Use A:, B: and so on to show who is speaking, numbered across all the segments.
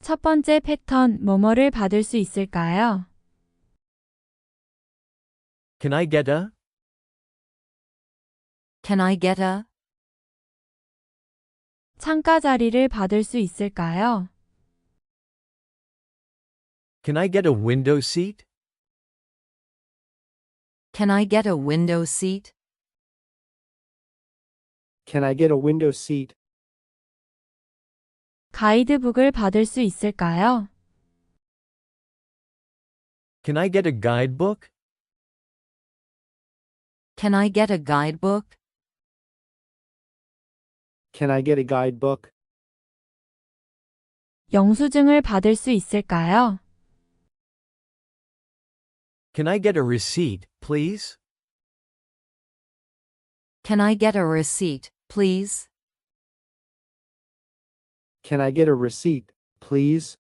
A: 첫 번째 패턴, 뭐뭐를 받을 수 있을까요?
B: Can I get a?
C: Can I get a?
A: 창가 자리를 받을 수 있을까요?
B: Can I get a window seat?
C: Can I get a window seat?
D: Can I get a window seat?
A: 가이드북을 받을 수 있을까요?
B: Can I get a guidebook?
C: Can I get a guidebook?
D: Can I get a guidebook?
A: 영수증을 받을 수 있을까요?
B: Can I get a receipt, please?
C: Can I get a receipt, please?
D: Can I get a receipt, please?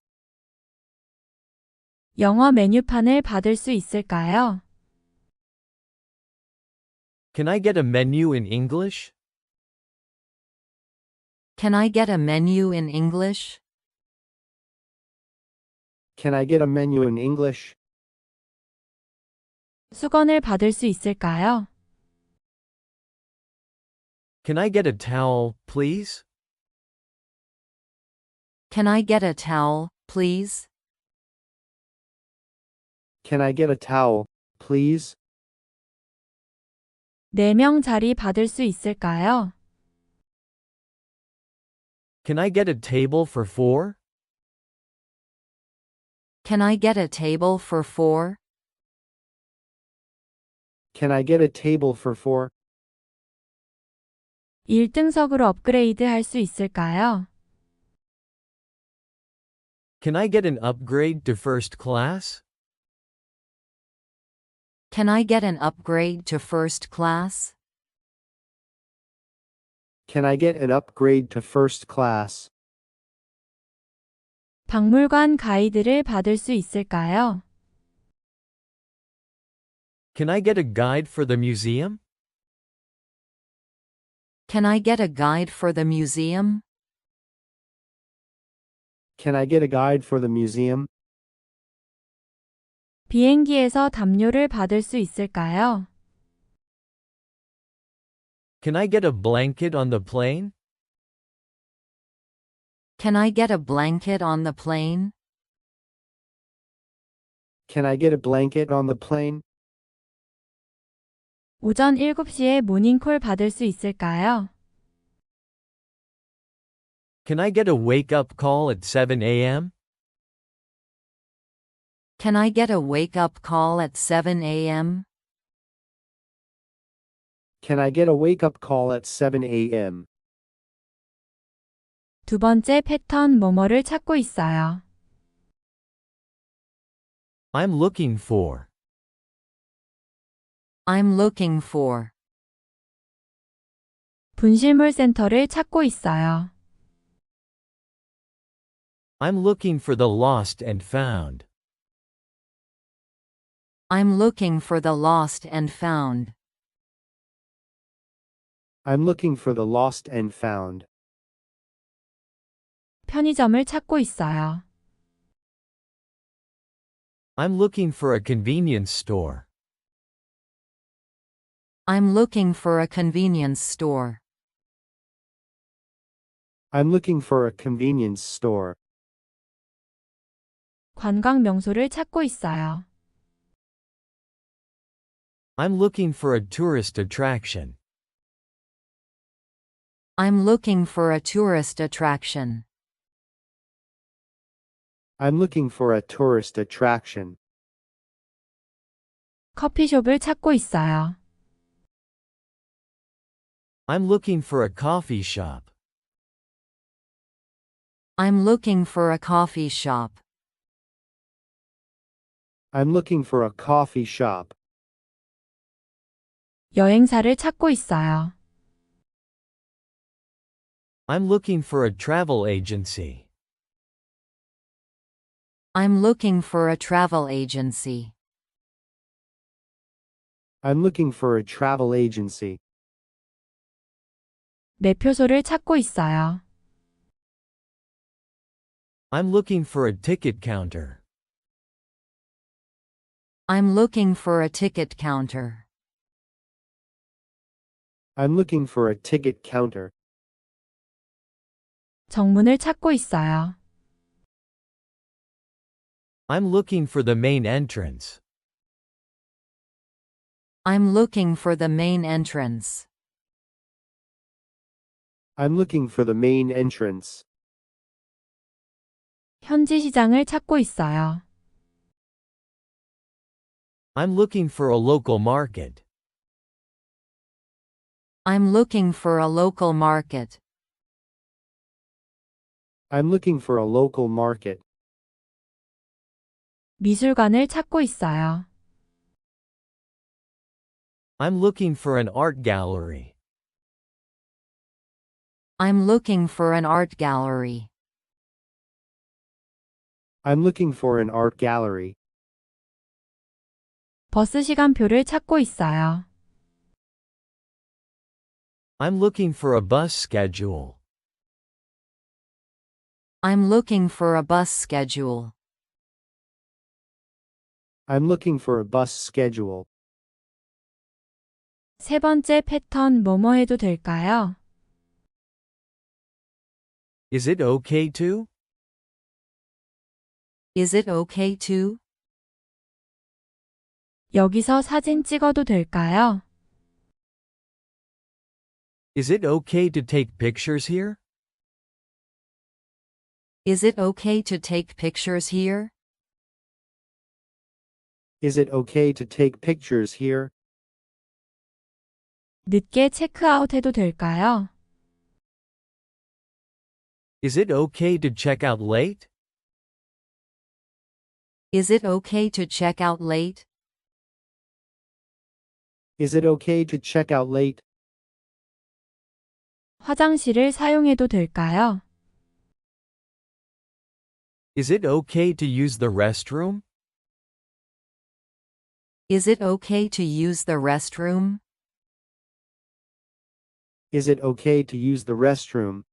A: 영어 메뉴판을 받을 수 있을까요?
B: Can I get a menu in English?
C: Can I get a menu in English?
D: Can I get a menu in English?
A: 수건을 받을 수 있을까요?
B: Can I get a towel, please?
C: Can I get a towel, please?
D: Can I get a towel, please?
A: 4명 자리 받을 수 있을까요?
B: Can I get a table for 4?
C: Can I get a table for 4?
D: Can I get a table for 4?
A: 1등석으로 업그레이드 할 수 있을까요?
B: Can I get an upgrade to first class?
C: Can I get an upgrade to first class?
D: Can I get an upgrade to first class?
A: 박물관 가이드를 받을 수 있을까요?
B: Can I get a guide for the museum?
C: Can I get a guide for the museum?
D: Can I get a guide for the museum?
A: 비행기에서 담요를 받을 수 있을까요?
B: Can I get a blanket on the plane?
C: Can I get a blanket on the plane?
D: Can I get a blanket on the plane?
A: 오전 7시에 모닝콜 받을 수 있을까요?
B: Can I get a wake-up call at 7 a.m.?
C: Can I get a wake-up call at 7 a.m.?
D: Can I get a wake-up call at 7 a.m.?
A: 두 번째 패턴, 뭐뭐를 찾고 있어요.
B: I'm looking for.
C: I'm looking for.
A: 분실물 센터를 찾고 있어요.
B: I'm looking for the lost and found.
C: I'm looking for the lost and found.
D: I'm looking for the lost and found.
A: 편의점을 찾고 있어요.
B: I'm looking for a convenience store.
C: I'm looking for a convenience store.
D: I'm looking for a convenience store.
A: 관광 명소를 찾고 있어요.
B: I'm looking for a tourist attraction.
C: I'm looking for a tourist attraction.
D: I'm looking for a tourist attraction.
A: 커피숍을 찾고 있어요.
B: I'm looking for a coffee shop.
C: I'm looking for a coffee shop.
D: I'm looking for a coffee shop.
A: 여행사를 찾고 있어요.
B: I'm looking for a travel agency.
C: I'm looking for a travel agency.
D: I'm looking for a travel agency.
A: 매표소를 찾고 있어요.
B: I'm looking for a ticket counter.
C: I'm looking for a ticket counter.
D: I'm looking for a ticket counter.
A: 정문을 찾고 있어요.
B: I'm looking for the main entrance.
C: I'm looking for the main entrance.
D: I'm looking for the main entrance.
A: 현지 시장을 찾고 있어요.
B: I'm looking for a local market.
C: I'm looking for a local market.
D: I'm looking for a local market.
A: 미술관을 찾고 있어요.
B: I'm looking for an art gallery.
C: I'm looking for an art gallery.
D: I'm looking for an art gallery.
A: 버스 시간표를 찾고 있어요.
B: I'm looking for a bus schedule.
C: I'm looking for a bus schedule.
D: I'm looking for a bus schedule.
A: 세 번째 패턴 뭐뭐 해도 될까요?
B: Is it okay to?
C: Is it okay to?
A: 여기서 사진 찍어도 될까요?
B: Is it okay to take pictures here?
C: Is it okay to take pictures here?
D: Is it okay to take pictures here?
A: 늦게 체크아웃 해도 될까요?
B: Is it okay to check out late?
C: Is it okay to check out late?
D: Is it okay to check out late?
A: 화장실을 사용해도 될까요?
B: Is it okay to use the restroom?
C: Is it okay to use the restroom?
D: Is it okay to use the restroom?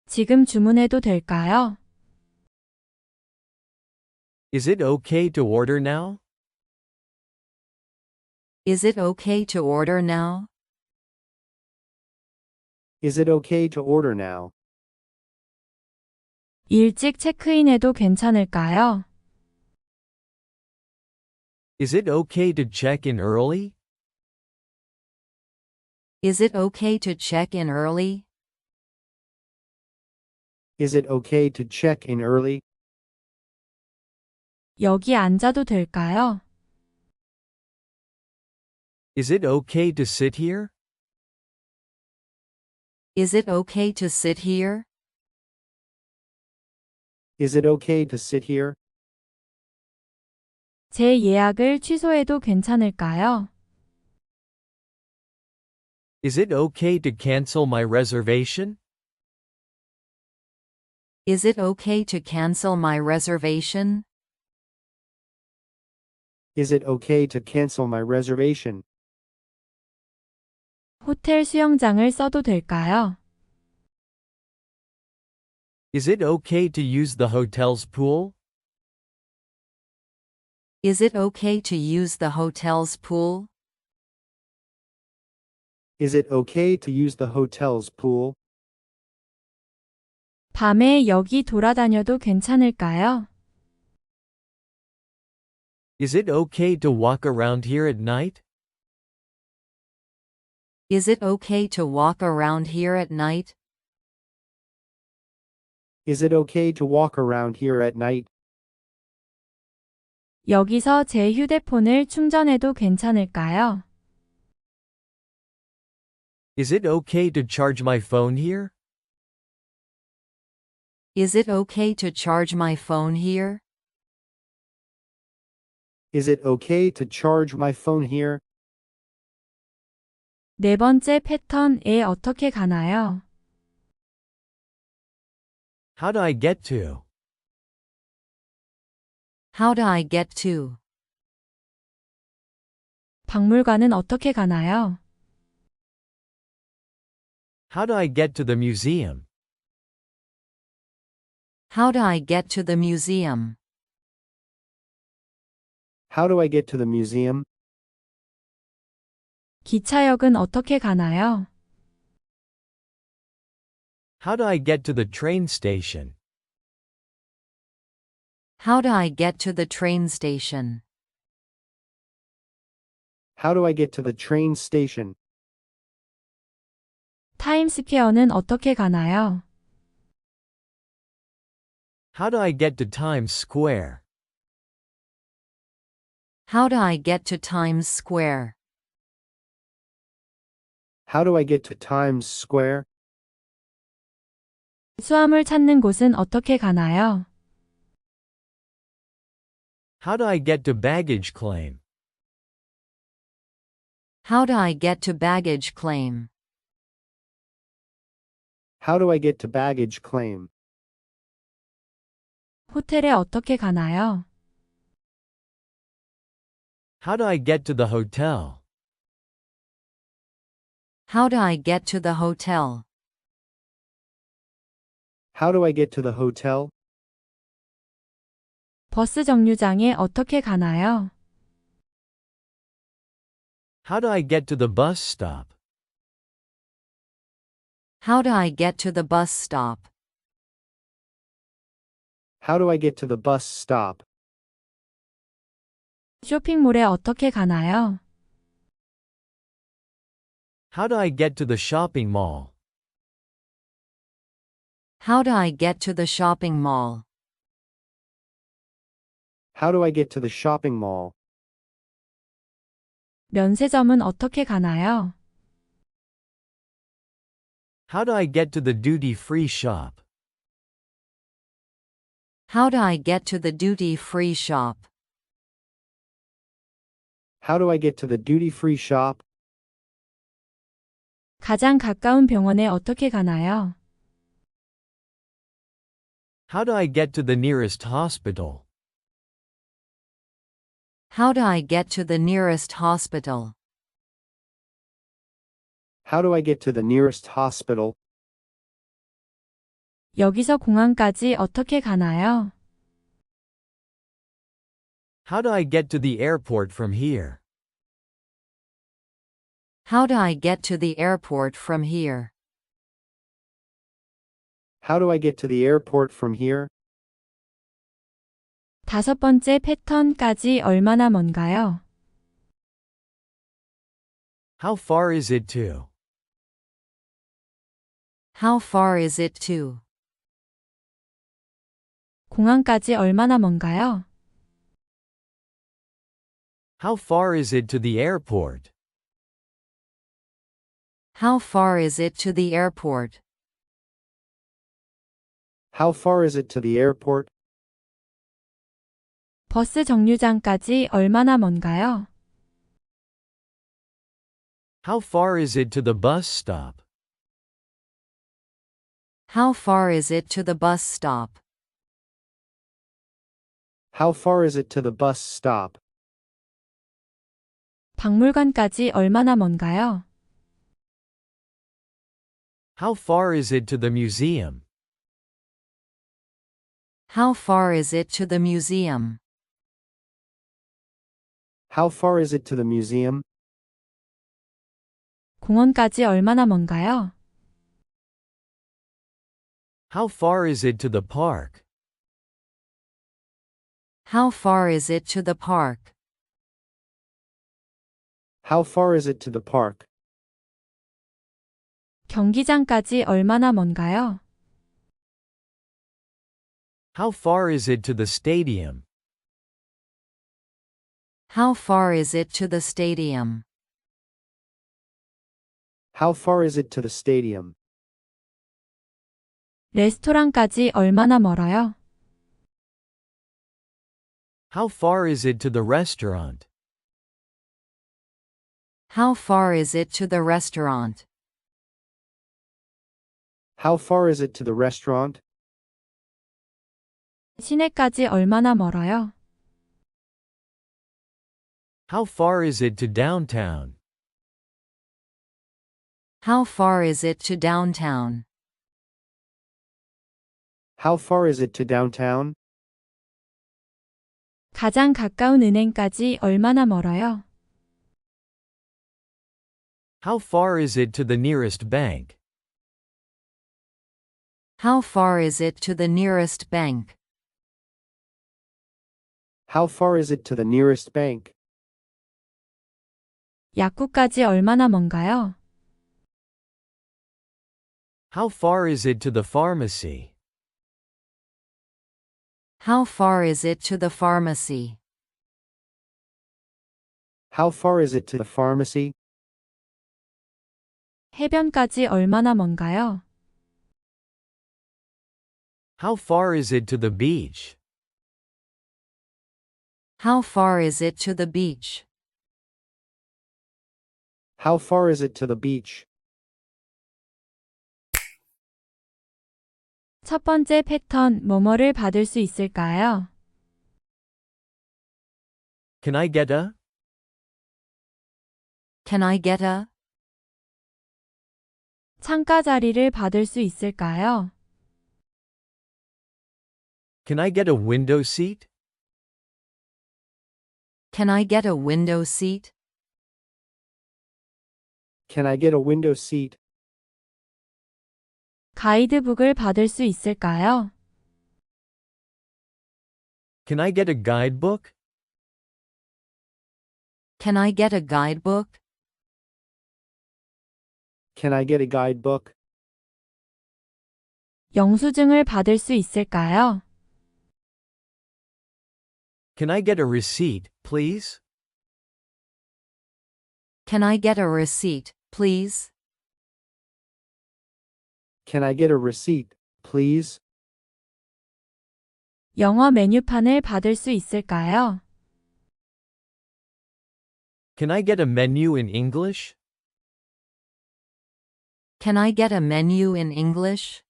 A: 지금 주문해도 될까요?
B: Is it okay to order now?
C: Is it okay to order now?
D: Is it okay to order now?
A: 일찍 체크인해도 괜찮을까요?
B: Is it okay to check in early?
C: Is it okay to check in early?
D: Is it okay to check in early?
A: 여기 앉아도 될까요?
B: Is it okay to sit here?
C: Is it okay to sit here?
D: Is it okay to sit here?
A: 제 예약을 취소해도 괜찮을까요?
B: Is it okay to cancel my reservation?
C: Is it okay to cancel my reservation?
D: Is it okay to cancel my reservation?
A: 호텔 수영장을 써도 될까요?
B: Is it okay to use the hotel's pool?
C: Is it okay to use the hotel's pool?
D: Is it okay to use the hotel's pool?
A: 밤에 여기 돌아다녀도 괜찮을까요?
B: Is it okay to walk around here at night?
C: Is it okay to walk around here at night?
D: Is it okay to walk around here at night?
A: 여기서 제 휴대폰을 충전해도 괜찮을까요?
B: Is it okay to charge my phone here?
C: Is it okay to charge my phone here?
D: Is it okay to charge my phone here?
A: 네 번째 패턴에 어떻게 가나요?
B: How do I get to?
C: How do I get to?
A: 박물관은 어떻게 가나요?
B: How do I get to the museum?
C: How do I get to the museum?
D: How do I get to the museum?
A: 기차역은 어떻게 가나요?
B: How do I get to the train station?
C: How do I get to the train station?
D: How do I get to the train station?
A: 타임스퀘어는 어떻게 가나요?
B: How do I get to Times Square?
C: How do I get to Times Square?
D: How do I get to Times Square?
A: 수화물 찾는 곳은 어떻게 가나요?
B: How do I get to baggage claim?
C: How do I get to baggage claim?
D: How do I get to baggage claim?
A: 호텔에 어떻게 가나요?
B: How do I get to the hotel?
C: How do I get to the hotel?
D: How do I get to the hotel?
A: 버스 정류장에 어떻게 가나요?
B: How do I get to the bus stop?
C: How do I get to the bus stop?
D: How do I get to the bus stop?
A: 쇼핑몰에 어떻게 가나요?
B: How do I get to the shopping mall?
C: How do I get to the shopping mall?
D: How do I get to the shopping mall?
A: 면세점은 어떻게 가나요?
B: How do I get to the duty-free shop?
C: How do I get to the duty-free shop?
D: How do I get to the duty-free shop?
A: 가장 가까운 병원에 어떻게 가나요?
B: How do I get to the nearest hospital?
C: How do I get to the nearest hospital?
D: How do I get to the nearest hospital?
A: 여기서 공항까지 어떻게 가나요?
B: How do I get to the airport from here?
C: How do I get to the airport from here?
D: How do I get to the airport from here?
A: 다섯 번째 패턴까지 얼마나 먼가요?
B: How far is it to?
C: How far is it to?
A: 공항까지 얼마나 먼가요?
B: How far is it to the airport?
C: How far is it to the airport?
D: How far is it to the airport?
A: 버스 정류장까지 얼마나 먼가요?
B: How far is it to the bus stop?
C: How far is it to the bus stop?
D: How far is it to the bus stop?
A: 박물관까지 얼마나 먼가요?
B: How far is it to the museum?
C: How far is it to the museum?
D: How far is it to the museum?
A: 공원까지 얼마나 먼가요?
B: How far is it to the park?
C: How far is it to the park?
D: How far is it to the park?
A: 경기장까지 얼마나 먼가요?
B: How far is it to the stadium?
C: How far is it to the stadium?
D: How far is it to the stadium?
A: 레스토랑까지 얼마나 멀어요?
B: How far is it to the restaurant?
C: How far is it to the restaurant?
D: How far is it to the restaurant?
A: 시내까지 얼마나 멀어요?
B: How far is it to downtown?
C: How far is it to downtown?
D: How far is it to downtown?
A: 가장 가까운 은행까지 얼마나 멀어요?
B: How far is it to the nearest bank?
C: How far is it to the nearest bank?
D: How far is it to the nearest bank?
A: 약국까지 얼마나 먼가요?
B: How far is it to the pharmacy?
C: How far is it to the pharmacy?
D: How far is it to the pharmacy?
A: 해변까지 얼마나 먼가요?
B: How far is it to the beach?
C: How far is it to the beach?
D: How far is it to the beach?
A: 첫 번째 패턴, 뭐뭐를 받을 수 있을까요?
B: Can I get a?
C: Can I get a?
A: 창가 자리를 받을 수 있을까요?
B: Can I get a window seat?
C: Can I get a window seat?
D: Can I get a window seat?
A: 가이드북을 받을 수 있을까요?
B: Can I get a guidebook?
C: Can I get a guidebook?
D: Can I get a guidebook?
A: 영수증을 받을 수 있을까요?
B: Can I get a receipt, please?
C: Can I get a receipt, please?
D: Can I get a receipt, please?
A: 영어 메뉴판을 받을 수 있을까요?
B: Can I get a menu in English?
C: Can I get a menu in English?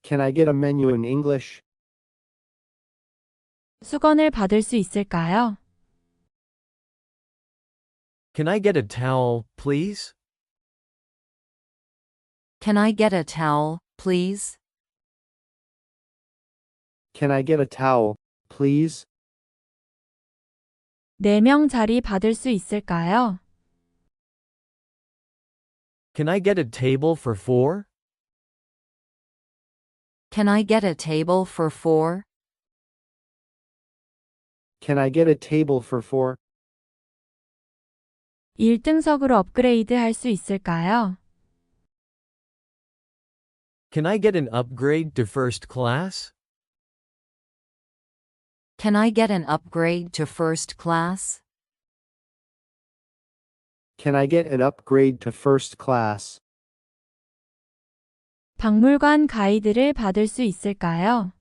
D: Can I get a menu in English?
A: 수건을 받을 수 있을까요?
B: Can I get a towel, please?
C: Can I get a towel, please?
D: Can I get a towel, please?
A: 4명 자리 받을 수 있을까요?
B: Can I get a table for 4?
C: Can I get a table for 4?
D: Can I get a table for 4?
A: 1등석으로 업그레이드 할 수 있을까요?
B: Can I get an upgrade to first class?
C: Can I get an upgrade to first class?
D: Can I get an upgrade to first class?
A: 박물관 가이드를 받을 수 있을까요?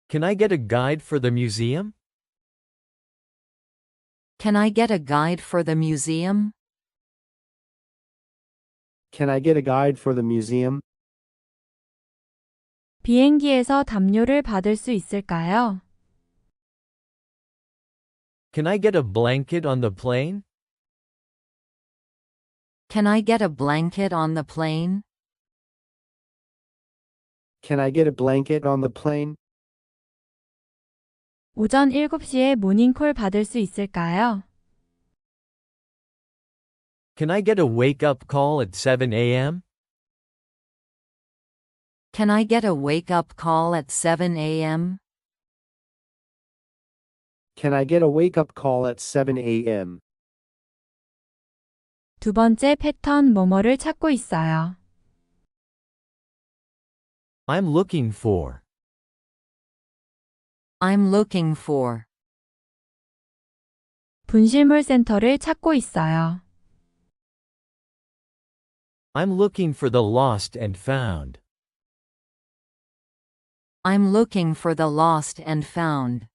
B: Can I get a guide for the museum?
C: Can I get a guide for the museum?
D: Can I get a guide for the museum?
A: 비행기에서 담요를 받을 수 있을까요?
B: Can I get a blanket on the plane?
C: Can I get a blanket on the plane?
D: Can I get a blanket on the plane?
A: 오전 7시에 모닝콜 받을 수 있을까요?
B: Can I get a wake-up call at 7 a.m.?
C: Can I get a wake-up call at 7 a.m.?
D: Can I get a wake-up call at 7 a.m.?
A: 두 번째 패턴, 뭐뭐를 찾고 있어요.
B: I'm looking for.
C: I'm looking for.
A: 분실물 센터를 찾고 있어요.
B: I'm looking for the lost and found.
C: I'm looking for the lost and found.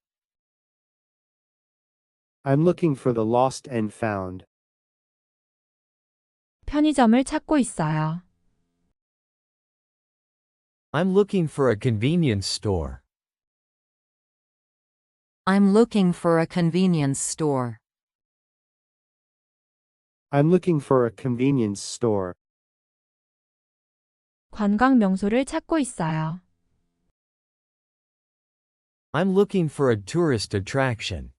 D: I'm looking for the lost and found.
A: 편의점을 찾고 있어요.
B: I'm looking for a convenience store.
C: I'm looking for a convenience store.
D: I'm looking for a convenience store.
A: 관광 명소를 찾고 있어요.
B: I'm looking for a tourist attraction.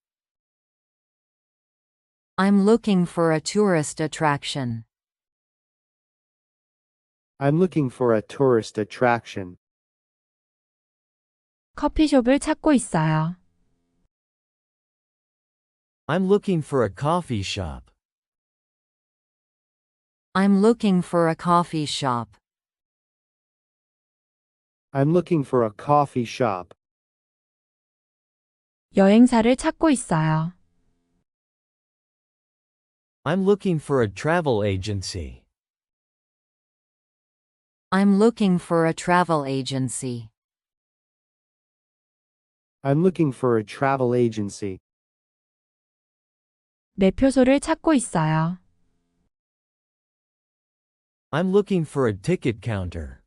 C: I'm looking for a tourist attraction.
D: I'm looking for a tourist attraction.
A: 커피숍을 찾고 있어요.
B: I'm looking for a coffee shop.
C: I'm looking for a coffee shop.
D: I'm looking for a coffee shop.
A: 여행사를 찾고 있어요.
B: I'm looking for a travel agency.
C: I'm looking for a travel agency.
D: I'm looking for a travel agency.
A: 매표소를 찾고 있어요.
B: I'm looking for a ticket counter.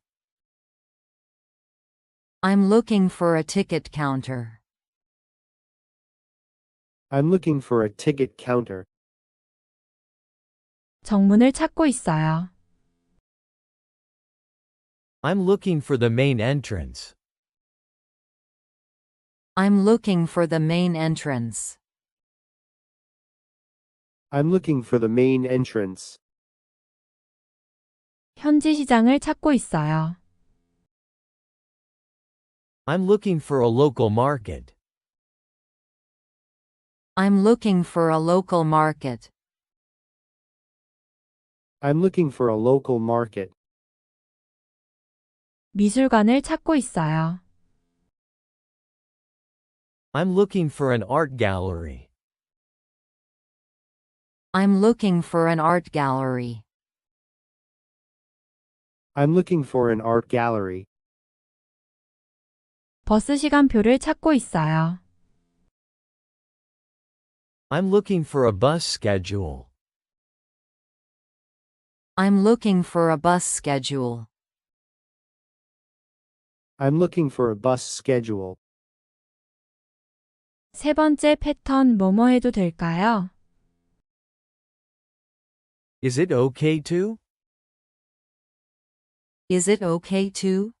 C: I'm looking for a ticket counter.
D: I'm looking for a ticket counter.
A: 정문을 찾고 있어요.
B: I'm looking for the main entrance.
C: I'm looking for the main entrance.
D: I'm looking for the main entrance.
A: 현지 시장을 찾고 있어요.
B: I'm looking for a local market.
C: I'm looking for a local market.
D: I'm looking for a local market.
A: 미술관을 찾고 있어요.
B: I'm looking for an art gallery.
C: I'm looking for an art gallery.
D: I'm looking for an art gallery.
A: 버스 시간표를 찾고 있어요.
B: I'm looking for a bus schedule.
C: I'm looking for a bus schedule.
D: I'm looking for a bus schedule.
A: 세 번째 패턴 뭐뭐 해도 될까요?
B: Is it okay to?
C: Is it okay to?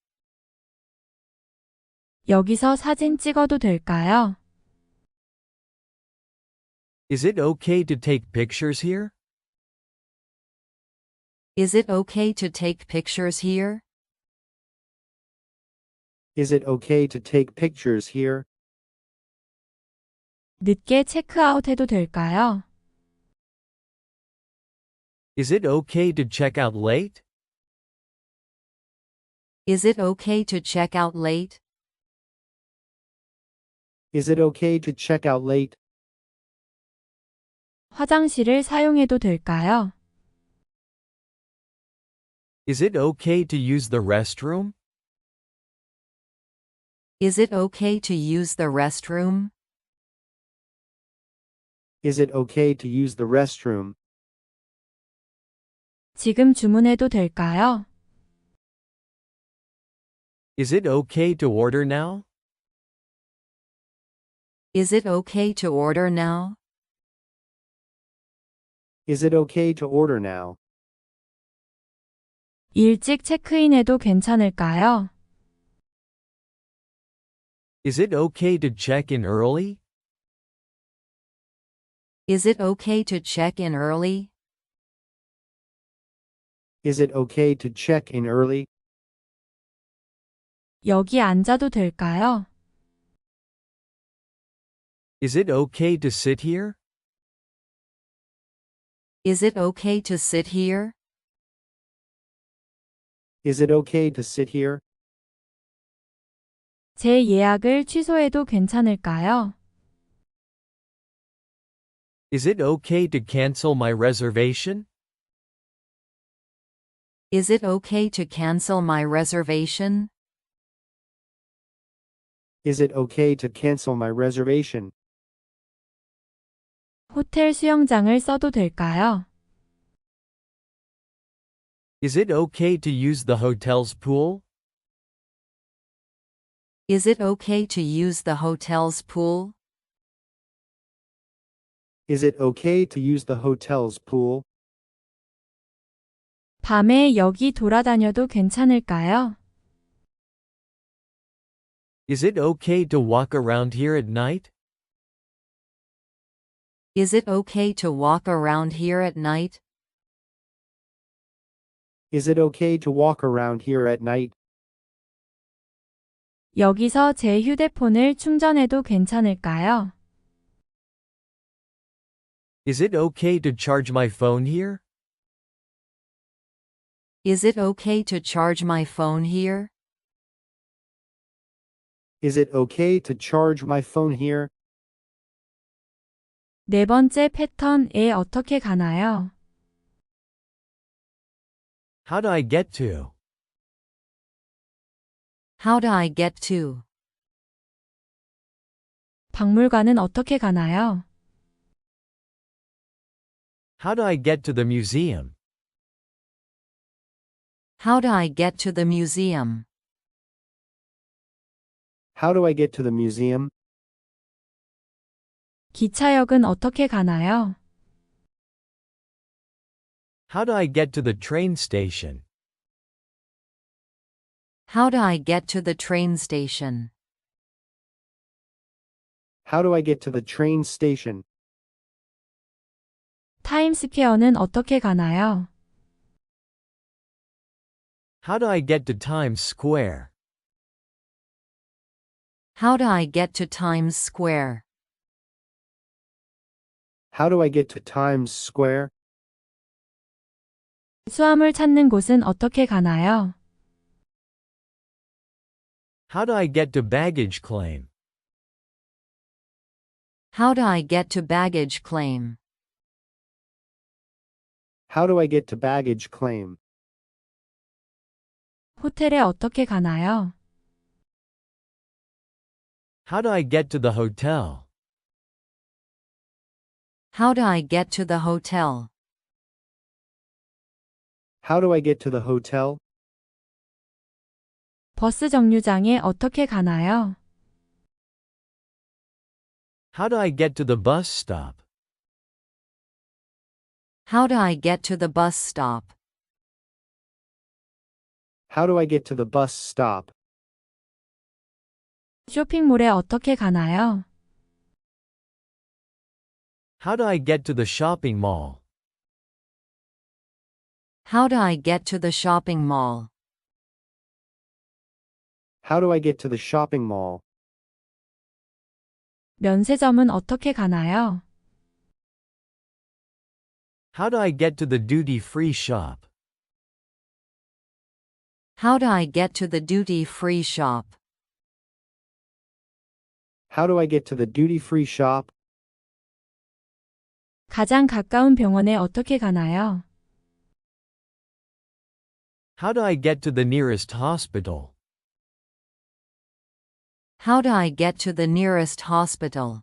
A: 여기서 사진 찍어도 될까요?
B: Is it okay to take pictures here?
C: Is it okay to take pictures here?
D: Is it okay to take pictures here?
A: 늦게 체크아웃 해도 될까요?
B: Is it okay to check out late?
C: Is it okay to check out late?
D: Is it okay to check out late?
A: 화장실을 사용해도 될까요?
B: Is it okay to use the restroom?
C: Is it okay to use the restroom?
D: Is it okay to use the restroom?
A: 지금 주문해도 될까요?
B: Is it okay to order now?
C: Is it okay to order now?
D: Is it okay to order now?
A: 일찍 체크인해도 괜찮을까요?
B: Is it okay to check in early?
C: Is it okay to check in early?
D: Is it okay to check in early?
A: 여기 앉아도 될까요?
B: Is it okay to sit here?
C: Is it okay to sit here?
D: Is it okay to sit here?
A: 제 예약을 취소해도 괜찮을까요?
B: Is it okay to cancel my reservation?
C: Is it okay to cancel my reservation?
D: Is it okay to cancel my reservation?
A: 호텔 수영장을 써도 될까요?
B: Is it okay to use the hotel's pool?
C: Is it okay to use the hotel's pool?
D: Is it okay to use the hotel's pool?
A: 밤에 여기 돌아다녀도 괜찮을까요?
B: Is it okay to walk around here at night?
C: Is it okay to walk around here at night?
D: Is it okay to walk around here at night?
A: 여기서 제 휴대폰을 충전해도 괜찮을까요?
B: Is it okay to charge my phone here?
C: Is it okay to charge my phone here?
D: Is it okay to charge my phone here?
A: 네 번째 패턴에 어떻게 가나요?
B: How do I get to?
C: How do I get to?
A: 박물관은 어떻게 가나요?
B: How do I get to the museum?
C: How do I get to the museum?
D: How do I get to the museum?
A: 기차역은 어떻게 가나요?
B: How do I get to the train station?
C: How do I get to the train station?
D: How do I get to the train station?
A: 타임스퀘어는 어떻게 가나요?
B: How do I get to Times Square?
C: How do I get to Times Square?
D: How do I get to Times Square?
A: 수화물 찾는 곳은 어떻게 가나요?
B: How do I get to baggage claim?
C: How do I get to baggage claim?
D: How do I get to baggage claim?
A: 호텔에 어떻게 가나요?
B: How do I get to the hotel?
C: How do I get to the hotel?
D: How do I get to the hotel?
A: 버스 정류장에 어떻게 가나요?
B: How do I get to the bus stop?
C: How do I get to the bus stop?
D: How do I get to the bus stop?
A: 쇼핑몰에 어떻게 가나요?
B: How do I get to the shopping mall?
C: How do I get to the shopping mall?
D: How do I get to the shopping mall?
A: 면세점은 어떻게 가나요?
B: How do I get to the duty-free shop?
C: How do I get to the duty-free shop?
D: How do I get to the duty-free shop?
A: 가장 가까운 병원에 어떻게 가나요?
B: How do I get to the nearest hospital?
C: How do I get to the nearest hospital?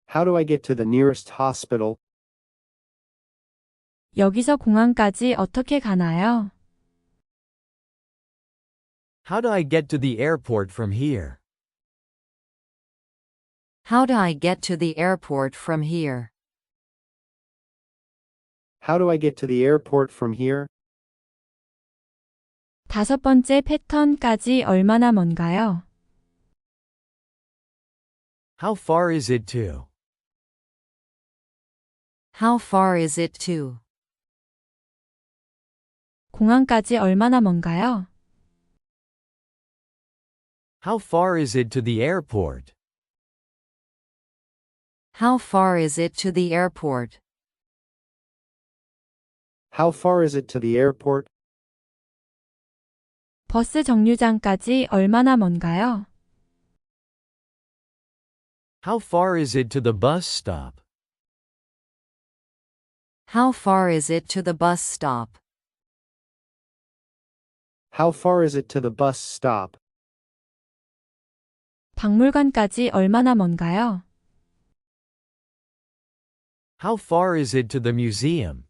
D: How do I get to the nearest hospital?
A: 여기서 공항까지 어떻게 가나요?
B: How do I get to the airport from here?
C: How do I get to the airport from here?
D: How do I get to the airport from here?
A: 다섯 번째 패턴까지 얼마나 먼가요?
B: How far is it to?
C: How far is it to?
A: 공항까지 얼마나 먼가요?
B: How far is it to the airport?
C: How far is it to the airport?
D: How far is it to the airport?
A: 버스 정류장까지 얼마나 먼가요?
B: How far is it to the bus stop?
C: How far is it to the bus stop?
D: How far is it to the bus stop?
A: 박물관까지 얼마나 먼가요?
B: How far is it to the museum?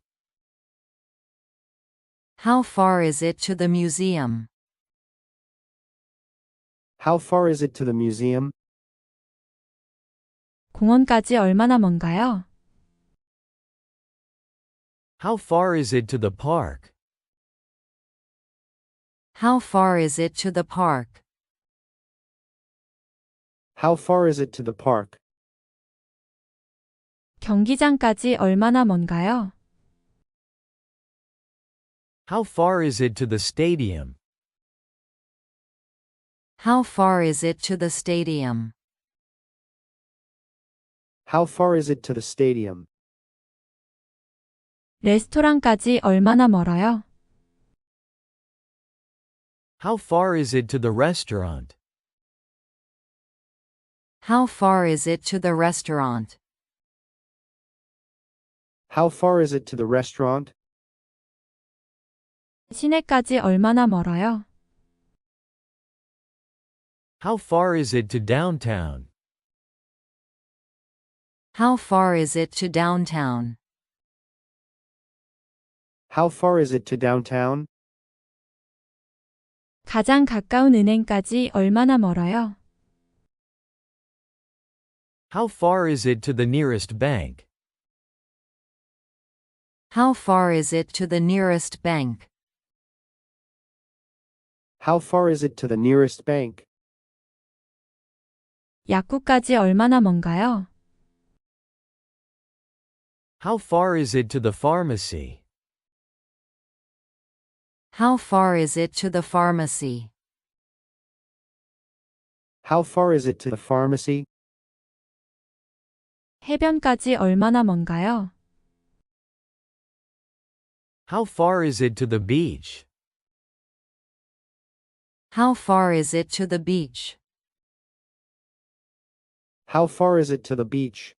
C: How far is it to the museum?
D: How far is it to the museum?
A: 공원까지 얼마나 먼가요?
B: How far is it to the park?
C: How far is it to the park?
D: How far is it to the park?
A: 경기장까지 얼마나 먼가요?
B: How far is it to the stadium?
C: How far is it to the stadium?
D: How far is it to the stadium?
A: 레스토랑까지 얼마나 멀어요?
B: How far is it to the restaurant?
C: How far is it to the restaurant?
D: How far is it to the restaurant?
A: 시내까지 얼마나 멀어요?
B: How far is it to downtown?
C: How far is it to downtown?
D: How far is it to downtown?
A: 가장 가까운 은행까지 얼마나 멀어요?
B: How far is it to the nearest bank?
C: How far is it to the nearest bank?
D: How far is it to the nearest bank?
A: 약국까지 얼마나 먼가요?
B: How far is it to the pharmacy?
C: How far is it to the pharmacy?
D: How far is it to the pharmacy?
A: 해변까지 얼마나 먼가요?
B: How far is it to the beach?
C: How far is it to the beach?
D: How far is it to the beach?